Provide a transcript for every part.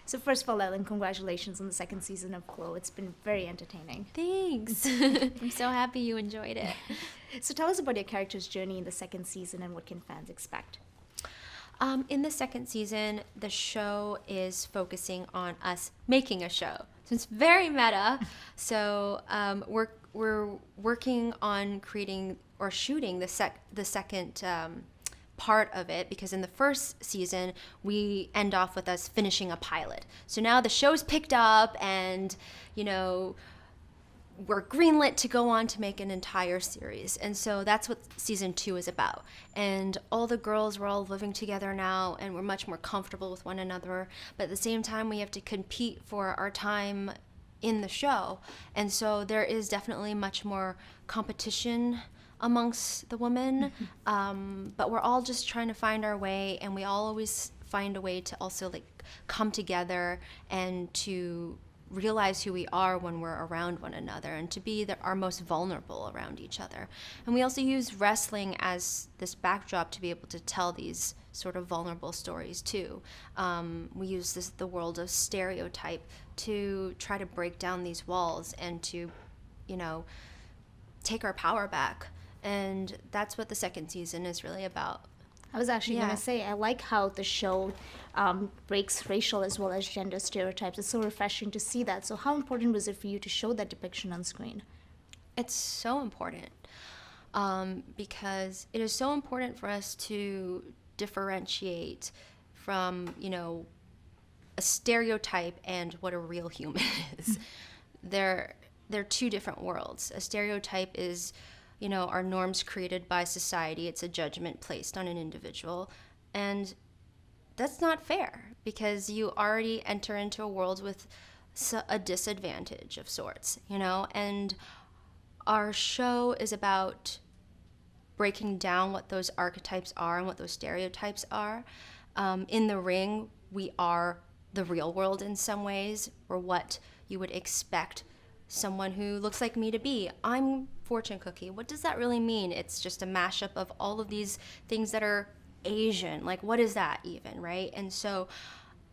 So first of all, Ellen, congratulations on the second season of Glow. It's been very entertaining. Thanks. I'm so happy you enjoyed it. So tell us about your character's journey in the second season and what can fans expect? In the second season, the show is focusing on us making a show. So it's very meta. So we're working on creating or shooting the second part of it, because in the first season we end off with us finishing a pilot. So now the show's picked up, and we're greenlit to go on to make an entire series. And so that's what season 2 is about. And all the girls, we're all living together now, and we're much more comfortable with one another. But at the same time, we have to compete for our time in the show. And so there is definitely much more competition amongst the women. But we're all just trying to find our way, and we all always find a way to also come together and to realize who we are when we're around one another, and to be our most vulnerable around each other. And we also use wrestling as this backdrop to be able to tell these sort of vulnerable stories too. We use the world of stereotype to try to break down these walls and to, take our power back. And that's what the second season is really about. I was actually going to say, I like how the show breaks racial as well as gender stereotypes. It's so refreshing to see that. So how important was it for you to show that depiction on screen? It's so important because it is so important for us to differentiate from, a stereotype and what a real human is. They're two different worlds. A stereotype is our norms created by society. It's a judgment placed on an individual. And that's not fair, because you already enter into a world with a disadvantage of sorts, And our show is about breaking down what those archetypes are and what those stereotypes are. In the ring, we are the real world in some ways, or what you would expect someone who looks like me to be. I'm fortune cookie. What does that really mean? It's just a mashup of all of these things that are Asian. Like, what is that even, right? And so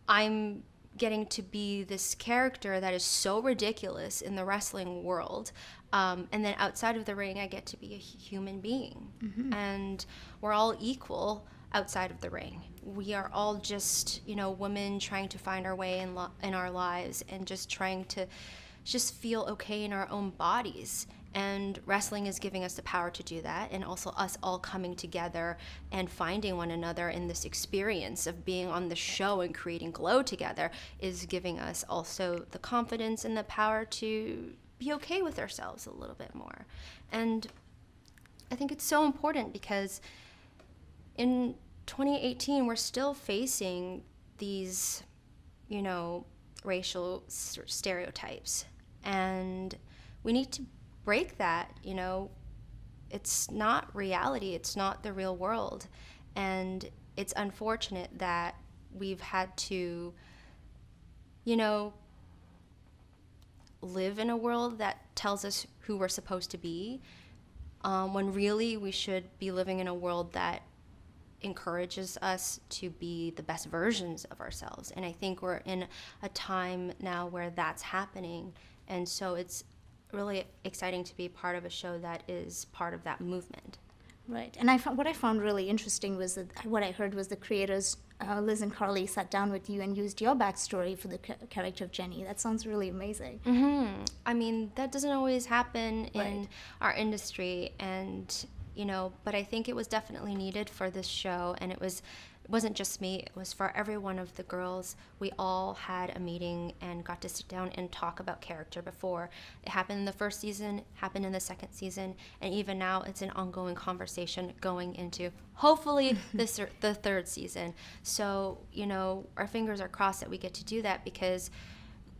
I'm getting to be this character that is so ridiculous in the wrestling world. And then outside of the ring, I get to be a human being. And we're all equal outside of the ring. We are all just, women trying to find our way in our lives, and just trying to just feel okay in our own bodies. And wrestling is giving us the power to do that, and also us all coming together and finding one another in this experience of being on the show and creating Glow together is giving us also the confidence and the power to be okay with ourselves a little bit more. And I think it's so important, because in 2018 we're still facing these, racial stereotypes, and we need to break that. It's not reality, it's not the real world, and it's unfortunate that we've had to live in a world that tells us who we're supposed to be, when really we should be living in a world that encourages us to be the best versions of ourselves. And I think we're in a time now where that's happening, and so it's really exciting to be part of a show that is part of that movement. Right. And what I found really interesting was that what I heard was the creators, Liz and Carly, sat down with you and used your backstory for the character of Jenny. That sounds really amazing. I mean, that doesn't always happen in our industry, and but I think it was definitely needed for this show. And it wasn't just me, it was for every one of the girls. We all had a meeting and got to sit down and talk about character before. It happened in the first season, happened in the second season, and even now it's an ongoing conversation going into, hopefully, the third season. So, our fingers are crossed that we get to do that, because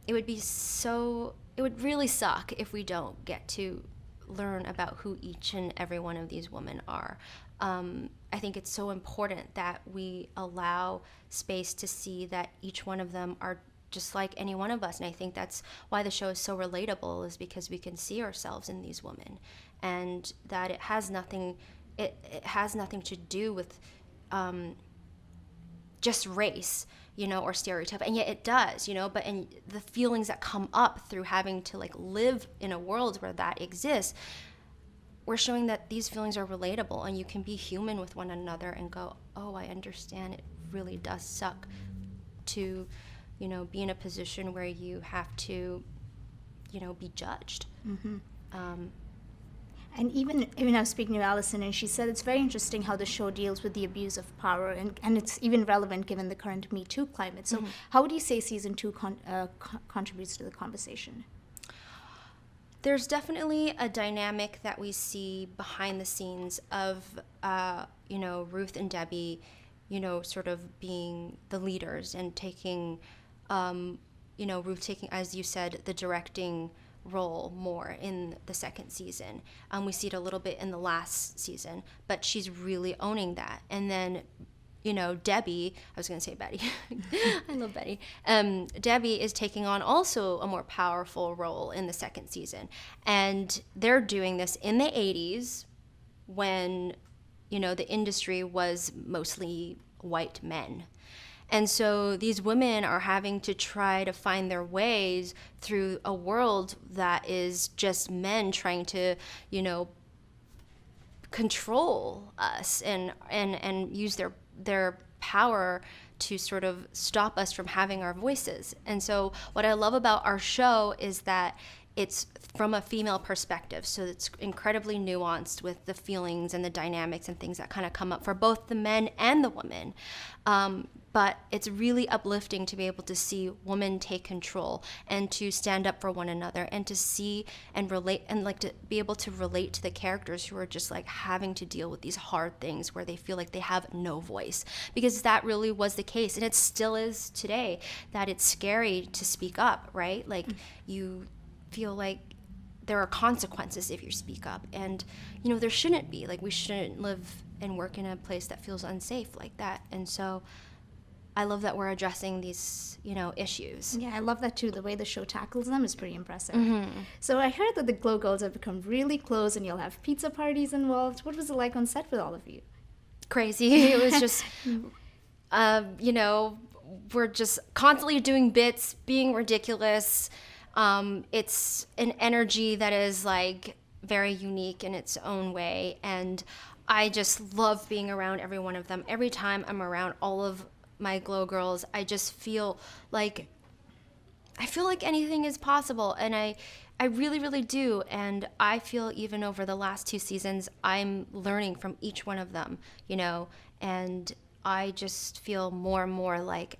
it would really suck if we don't get to learn about who each and every one of these women are. I think it's so important that we allow space to see that each one of them are just like any one of us. And I think that's why the show is so relatable, is because we can see ourselves in these women, and that it has nothing to do with just race, or stereotype, and yet it does, but and the feelings that come up through having to like live in a world where that exists, we're showing that these feelings are relatable and you can be human with one another and go, oh, I understand, it really does suck to, be in a position where you have to, be judged. Mm-hmm. And even I was speaking to Allison, and she said it's very interesting how the show deals with the abuse of power, and it's even relevant given the current Me Too climate. So how would you say season 2 contributes to the conversation? There's definitely a dynamic that we see behind the scenes of, Ruth and Debbie, sort of being the leaders and taking, Ruth taking, as you said, the directing role more in the second season. We see it a little bit in the last season, but she's really owning that. And then, Debbie, I was going to say Betty. I love Betty. Debbie is taking on also a more powerful role in the second season. And they're doing this in the 80s when, the industry was mostly white men. And so these women are having to try to find their ways through a world that is just men trying to, control us and use their power to sort of stop us from having our voices. And so what I love about our show is that it's from a female perspective, so it's incredibly nuanced with the feelings and the dynamics and things that kind of come up for both the men and the women. But it's really uplifting to be able to see women take control and to stand up for one another and to see and relate and like to be able to relate to the characters who are just like having to deal with these hard things where they feel like they have no voice, because that really was the case, and it still is today, that it's scary to speak up, right? Like you feel like there are consequences if you speak up, and there shouldn't be. Like, we shouldn't live and work in a place that feels unsafe like that. And so I love that we're addressing these issues. Yeah, I love that too. The way the show tackles them is pretty impressive. So I heard that the Glow Girls have become really close and you'll have pizza parties involved. What was it like on set with all of you? Crazy. It was just we're just constantly doing bits, being ridiculous. It's an energy that is like very unique in its own way, and I just love being around every one of them. Every time I'm around all of my Glow Girls, I just feel like anything is possible, and I really, really do. And I feel even over the last 2 seasons, I'm learning from each one of them, and I just feel more and more like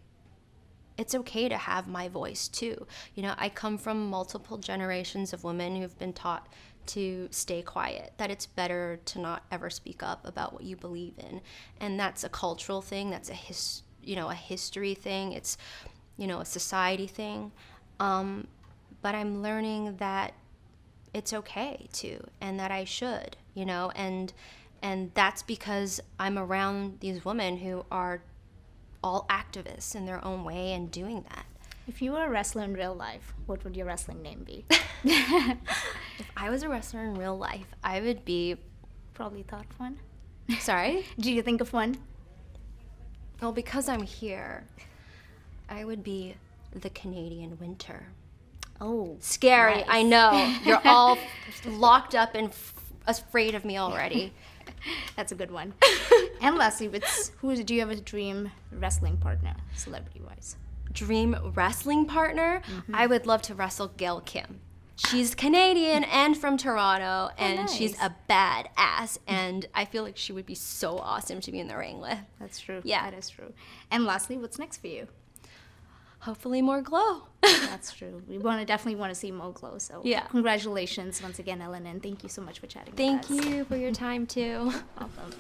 it's okay to have my voice too. I come from multiple generations of women who've been taught to stay quiet, that it's better to not ever speak up about what you believe in. And that's a cultural thing, that's a history thing, it's, a society thing. But I'm learning that it's okay to, and that I should, and that's because I'm around these women who are all activists in their own way and doing that. If you were a wrestler in real life, what would your wrestling name be? If I was a wrestler in real life, I would be... Probably thought of one. Sorry? Do you think of one? Well, because I'm here, I would be the Canadian Winter. Oh, scary. nice. I know. You're all locked up and afraid of me already. That's a good one. And lastly, do you have a dream wrestling partner, celebrity-wise? Dream wrestling partner? I would love to wrestle Gail Kim. She's Canadian and from Toronto, and nice. She's a badass, and I feel like she would be so awesome to be in the ring with. That's true. Yeah. That is true. And lastly, what's next for you? Hopefully more Glow. That's true. We definitely want to see more Glow. So yeah. Congratulations once again, Ellen, and thank you so much for chatting Thank with us. you for your time too. Welcome.